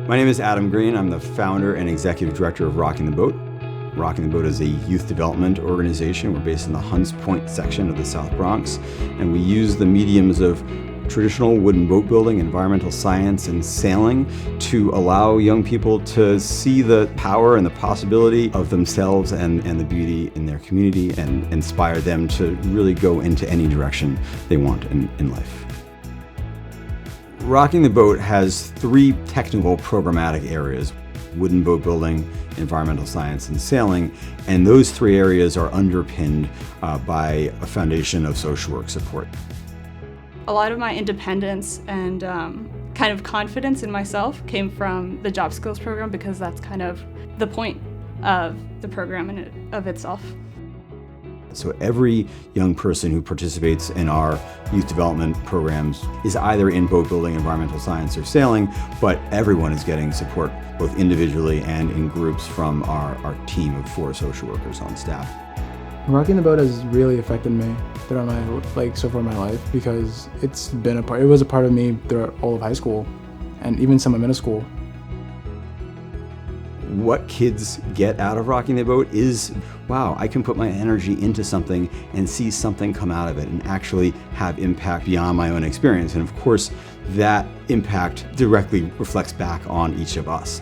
My name is Adam Green. I'm the founder and executive director of Rocking the Boat. Rocking the Boat is a youth development organization. We're based in the Hunts Point section of the South Bronx, and we use the mediums of traditional wooden boat building, environmental science, and sailing to allow young people to see the power and the possibility of themselves and the beauty in their community and inspire them to really go into any direction they want in life. Rocking the Boat has three technical programmatic areas: wooden boat building, environmental science, and sailing. And those three areas are underpinned by a foundation of social work support. A lot of my independence and kind of confidence in myself came from the job skills program, because that's kind of the point of the program in of itself. So every young person who participates in our youth development programs is either in boat building, environmental science, or sailing, but everyone is getting support both individually and in groups from our team of 4 social workers on staff. Rocking the Boat has really affected me throughout so far in my life, because it was a part of me throughout all of high school and even some of middle school. What kids get out of Rocking the Boat is, wow, I can put my energy into something and see something come out of it and actually have impact beyond my own experience. And of course, that impact directly reflects back on each of us.